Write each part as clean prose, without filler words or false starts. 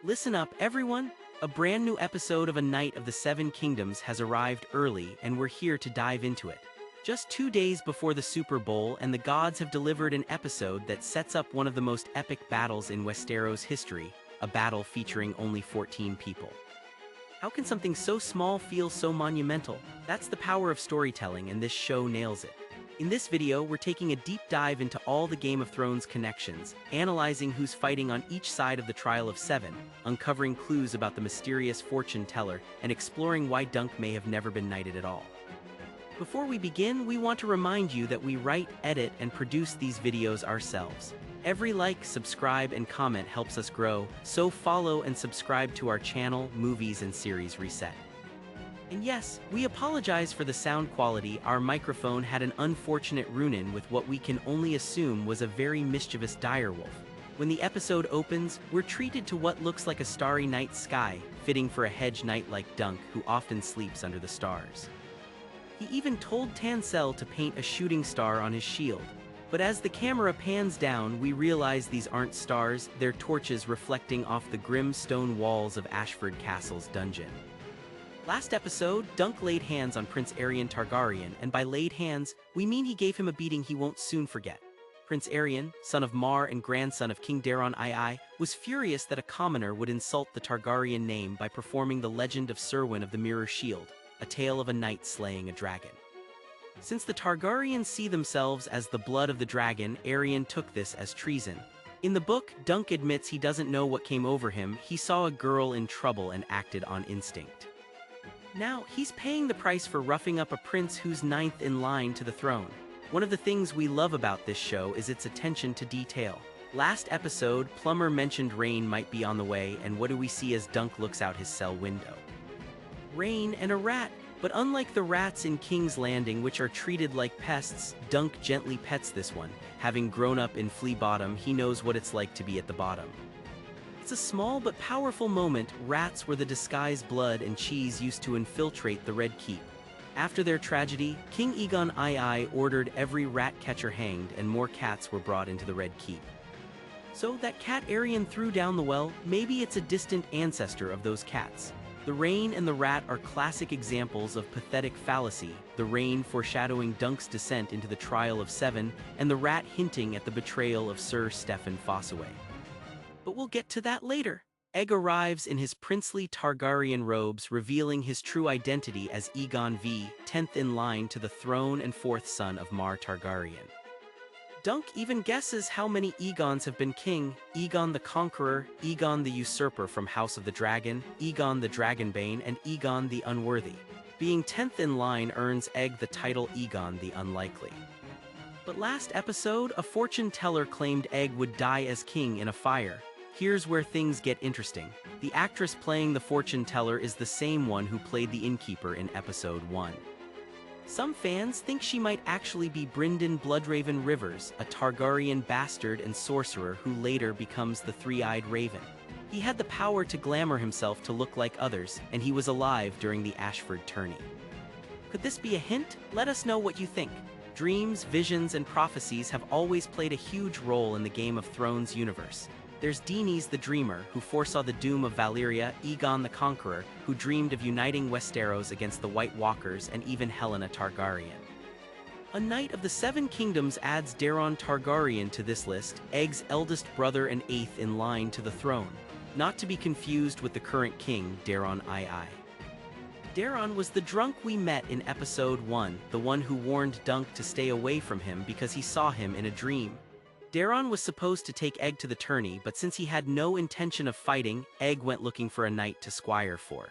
Listen up, everyone! A brand new episode of A Knight of the Seven Kingdoms has arrived early, and we're here to dive into it. Just 2 days before the Super Bowl, and the gods have delivered an episode that sets up one of the most epic battles in Westeros history, a battle featuring only 14 people. How can something so small feel so monumental? That's the power of storytelling, and this show nails it. In this video, we're taking a deep dive into all the Game of Thrones connections, analyzing who's fighting on each side of the Trial of Seven, uncovering clues about the mysterious fortune teller, and exploring why Dunk may have never been knighted at all. Before we begin, we want to remind you that we write, edit, and produce these videos ourselves. Every like, subscribe, and comment helps us grow, so follow and subscribe to our channel, Movies and Series Reset. And yes, we apologize for the sound quality. Our microphone had an unfortunate run-in with what we can only assume was a very mischievous direwolf. When the episode opens, we're treated to what looks like a starry night sky, fitting for a hedge knight like Dunk, who often sleeps under the stars. He even told Tansel to paint a shooting star on his shield. But as the camera pans down, we realize these aren't stars, they're torches reflecting off the grim stone walls of Ashford Castle's dungeon. Last episode, Dunk laid hands on Prince Aerion Targaryen, and by laid hands, we mean he gave him a beating he won't soon forget. Prince Aerion, son of Mar and grandson of King Daeron II, was furious that a commoner would insult the Targaryen name by performing the legend of Serwyn of the Mirror Shield, a tale of a knight slaying a dragon. Since the Targaryens see themselves as the blood of the dragon, Aerion took this as treason. In the book, Dunk admits he doesn't know what came over him. He saw a girl in trouble and acted on instinct. Now, he's paying the price for roughing up a prince who's ninth in line to the throne. One of the things we love about this show is its attention to detail. Last episode, Plummer mentioned rain might be on the way, and what do we see as Dunk looks out his cell window? Rain and a rat. But unlike the rats in King's Landing, which are treated like pests, Dunk gently pets this one. Having grown up in Flea Bottom, he knows what it's like to be at the bottom. It's a small but powerful moment. Rats were the disguised blood and cheese used to infiltrate the Red Keep. After their tragedy, King Aegon II ordered every rat catcher hanged, and more cats were brought into the Red Keep. So that cat Aerion threw down the well, maybe it's a distant ancestor of those cats. The rain and the rat are classic examples of pathetic fallacy, the rain foreshadowing Dunk's descent into the Trial of Seven, and the rat hinting at the betrayal of Sir Steffon Fossaway. But we'll get to that later. Egg arrives in his princely Targaryen robes, revealing his true identity as Aegon V, 10th in line to the throne and 4th son of Mar Targaryen. Dunk even guesses how many Aegons have been king: Aegon the Conqueror, Aegon the Usurper from House of the Dragon, Aegon the Dragonbane, and Aegon the Unworthy. Being 10th in line earns Egg the title Aegon the Unlikely. But last episode, a fortune teller claimed Egg would die as king in a fire. Here's where things get interesting. The actress playing the fortune teller is the same one who played the innkeeper in episode 1. Some fans think she might actually be Brynden Bloodraven Rivers, a Targaryen bastard and sorcerer who later becomes the Three-Eyed Raven. He had the power to glamour himself to look like others, and he was alive during the Ashford tourney. Could this be a hint? Let us know what you think. Dreams, visions, and prophecies have always played a huge role in the Game of Thrones universe. There's Daenerys the Dreamer, who foresaw the doom of Valyria, Aegon the Conqueror, who dreamed of uniting Westeros against the White Walkers, and even Helaena Targaryen. A Knight of the Seven Kingdoms adds Daeron Targaryen to this list, Egg's eldest brother and 8th in line to the throne, not to be confused with the current king, Daeron II. Daeron was the drunk we met in episode 1, the one who warned Dunk to stay away from him because he saw him in a dream. Daeron was supposed to take Egg to the tourney, but since he had no intention of fighting, Egg went looking for a knight to squire for.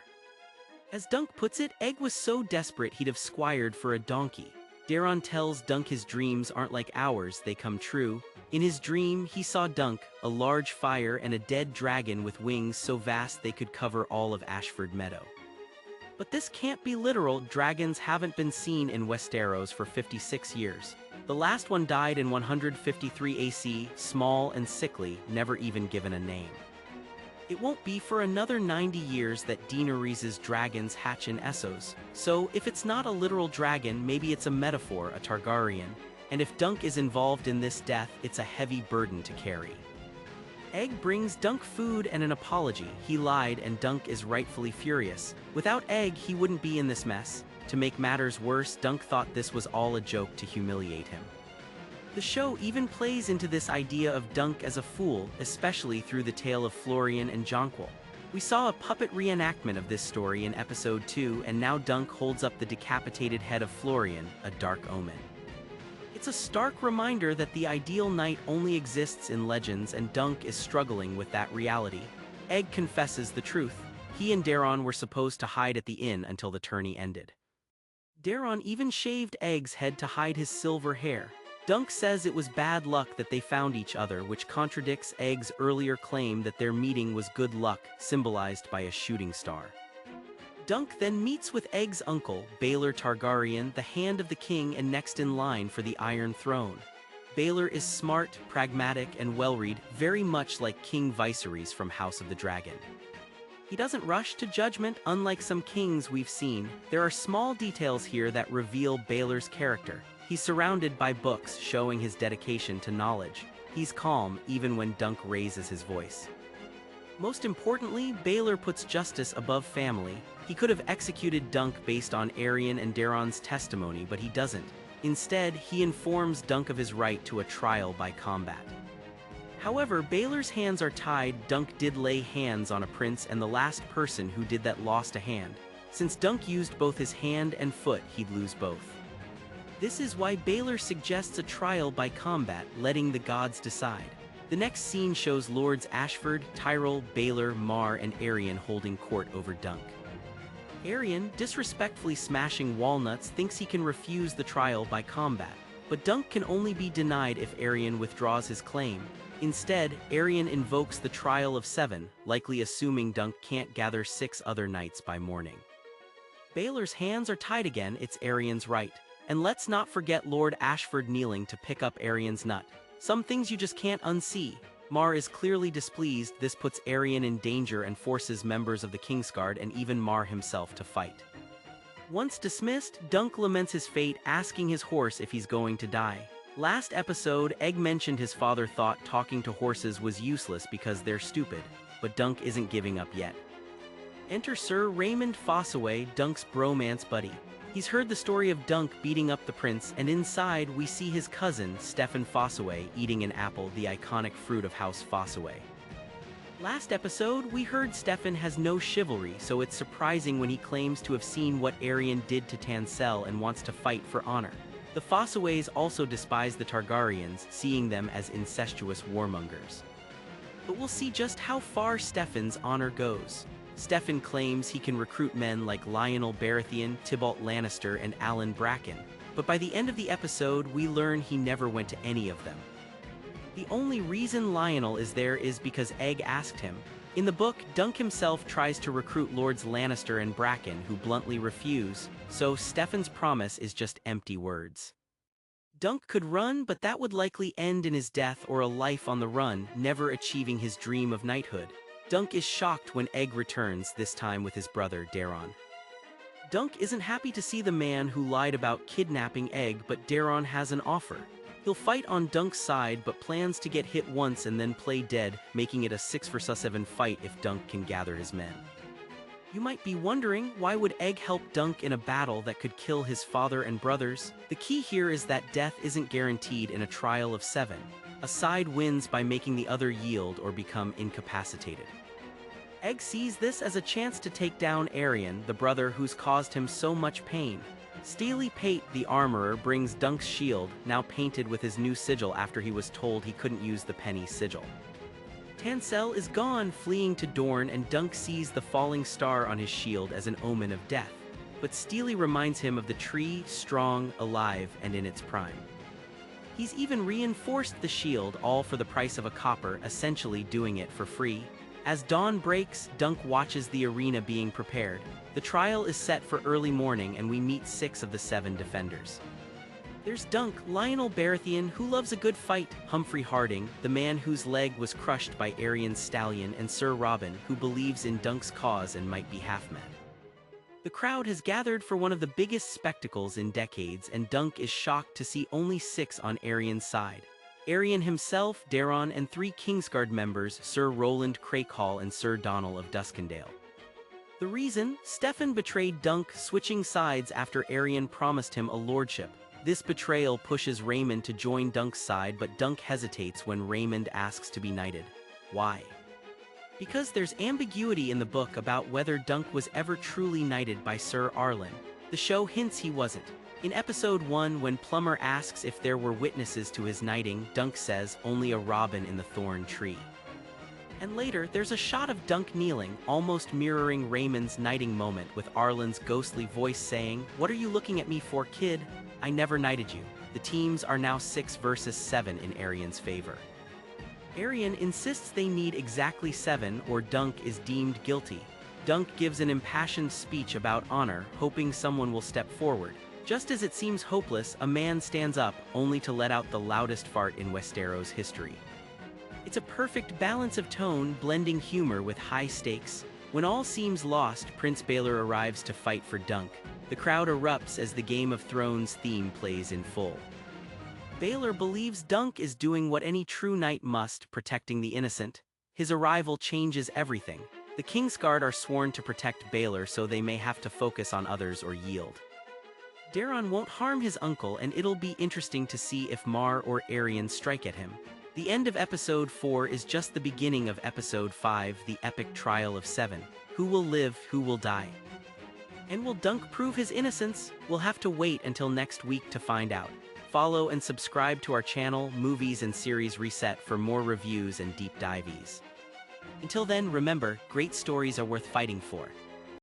As Dunk puts it, Egg was so desperate he'd have squired for a donkey. Daeron tells Dunk his dreams aren't like ours, they come true. In his dream, he saw Dunk, a large fire and a dead dragon with wings so vast they could cover all of Ashford Meadow. But this can't be literal. Dragons haven't been seen in Westeros for 56 years. The last one died in 153 AC, small and sickly, never even given a name. It won't be for another 90 years that Daenerys' dragons hatch in Essos. So, if it's not a literal dragon, maybe it's a metaphor, a Targaryen. And if Dunk is involved in this death, it's a heavy burden to carry. Egg brings Dunk food and an apology. He lied and Dunk is rightfully furious. Without Egg, he wouldn't be in this mess. To make matters worse, Dunk thought this was all a joke to humiliate him. The show even plays into this idea of Dunk as a fool, especially through the tale of Florian and Jonquil. We saw a puppet reenactment of this story in episode 2, and now Dunk holds up the decapitated head of Florian, a dark omen. It's a stark reminder that the ideal knight only exists in legends, and Dunk is struggling with that reality. Egg confesses the truth. He and Daron were supposed to hide at the inn until the tourney ended. Daron even shaved Egg's head to hide his silver hair. Dunk says it was bad luck that they found each other, which contradicts Egg's earlier claim that their meeting was good luck, symbolized by a shooting star. Dunk then meets with Egg's uncle, Baelor Targaryen, the Hand of the King and next in line for the Iron Throne. Baelor is smart, pragmatic, and well-read, very much like King Viserys from House of the Dragon. He doesn't rush to judgment, unlike some kings we've seen. There are small details here that reveal Baelor's character. He's surrounded by books showing his dedication to knowledge. He's calm even when Dunk raises his voice. Most importantly, Baelor puts justice above family. He could have executed Dunk based on Aerion and Daron's testimony, but he doesn't. Instead, he informs Dunk of his right to a trial by combat. However, Baelor's hands are tied. Dunk did lay hands on a prince, and the last person who did that lost a hand. Since Dunk used both his hand and foot, he'd lose both. This is why Baelor suggests a trial by combat, letting the gods decide. The next scene shows Lords Ashford, Tyrell, Baelor, Mar, and Aerion holding court over Dunk. Aerion, disrespectfully smashing walnuts, thinks he can refuse the trial by combat, but Dunk can only be denied if Aerion withdraws his claim. Instead, Aerion invokes the Trial of 7, likely assuming Dunk can't gather 6 other knights by morning. Baelor's hands are tied again. It's Aerion's right. And let's not forget Lord Ashford kneeling to pick up Aerion's nut. Some things you just can't unsee. Mar is clearly displeased. This puts Aerion in danger and forces members of the Kingsguard and even Mar himself to fight. Once dismissed, Dunk laments his fate, asking his horse if he's going to die. Last episode, Egg mentioned his father thought talking to horses was useless because they're stupid, but Dunk isn't giving up yet. Enter Sir Raymond Fossaway, Dunk's bromance buddy. He's heard the story of Dunk beating up the prince, and inside we see his cousin, Steffon Fossaway, eating an apple, the iconic fruit of House Fossaway. Last episode, we heard Steffon has no chivalry, so it's surprising when he claims to have seen what Aerion did to Tanselle and wants to fight for honor. The Fossaways also despise the Targaryens, seeing them as incestuous warmongers. But we'll see just how far Steffon's honor goes. Steffon claims he can recruit men like Lionel Baratheon, Tybalt Lannister, and Alan Bracken, but by the end of the episode, we learn he never went to any of them. The only reason Lionel is there is because Egg asked him. In the book, Dunk himself tries to recruit Lords Lannister and Bracken, who bluntly refuse, so Steffon's promise is just empty words. Dunk could run, but that would likely end in his death or a life on the run, never achieving his dream of knighthood. Dunk is shocked when Egg returns, this time with his brother, Daron. Dunk isn't happy to see the man who lied about kidnapping Egg, but Daron has an offer. He'll fight on Dunk's side, but plans to get hit once and then play dead, making it a 6-for-7 fight if Dunk can gather his men. You might be wondering, why would Egg help Dunk in a battle that could kill his father and brothers? The key here is that death isn't guaranteed in a trial of 7. A side wins by making the other yield or become incapacitated. Egg sees this as a chance to take down Aerion, the brother who's caused him so much pain. Steely Pate, the armorer, brings Dunk's shield, now painted with his new sigil after he was told he couldn't use the penny sigil. Tanselle is gone, fleeing to Dorne, and Dunk sees the falling star on his shield as an omen of death. But Steely reminds him of the tree, strong, alive, and in its prime. He's even reinforced the shield, all for the price of a copper, essentially doing it for free. As dawn breaks, Dunk watches the arena being prepared. The trial is set for early morning, and we meet 6 of the 7 defenders. There's Dunk, Lionel Baratheon, who loves a good fight, Humphrey Harding, the man whose leg was crushed by Aerion's stallion, and Sir Robin, who believes in Dunk's cause and might be half-mad. The crowd has gathered for one of the biggest spectacles in decades, and Dunk is shocked to see only 6 on Aerion's side. Aerion himself, Daeron, and 3 Kingsguard members, Sir Roland Crakehall and Sir Donal of Duskendale. The reason? Stefan betrayed Dunk, switching sides after Aerion promised him a lordship. This betrayal pushes Raymond to join Dunk's side, but Dunk hesitates when Raymond asks to be knighted. Why? Because there's ambiguity in the book about whether Dunk was ever truly knighted by Sir Arlen. The show hints he wasn't. In episode 1, when Plummer asks if there were witnesses to his knighting, Dunk says, "Only a robin in the thorn tree." And later, there's a shot of Dunk kneeling, almost mirroring Raymond's knighting moment, with Arlen's ghostly voice saying, "What are you looking at me for, kid? I never knighted you." The teams are now 6 versus 7 in Aerion's favor. Aerion insists they need exactly 7 or Dunk is deemed guilty. Dunk gives an impassioned speech about honor, hoping someone will step forward. Just as it seems hopeless, a man stands up, only to let out the loudest fart in Westeros history. It's a perfect balance of tone, blending humor with high stakes. When all seems lost, Prince Baelor arrives to fight for Dunk. The crowd erupts as the Game of Thrones theme plays in full. Baelor believes Dunk is doing what any true knight must, protecting the innocent. His arrival changes everything. The Kingsguard are sworn to protect Baelor, so they may have to focus on others or yield. Daeron won't harm his uncle, and it'll be interesting to see if Mar or Aerion strike at him. The end of episode 4 is just the beginning of episode 5, the epic trial of 7. Who will live, who will die? And will Dunk prove his innocence? We'll have to wait until next week to find out. Follow and subscribe to our channel, Movies and Series Reset, for more reviews and deep dives. Until then, remember, great stories are worth fighting for.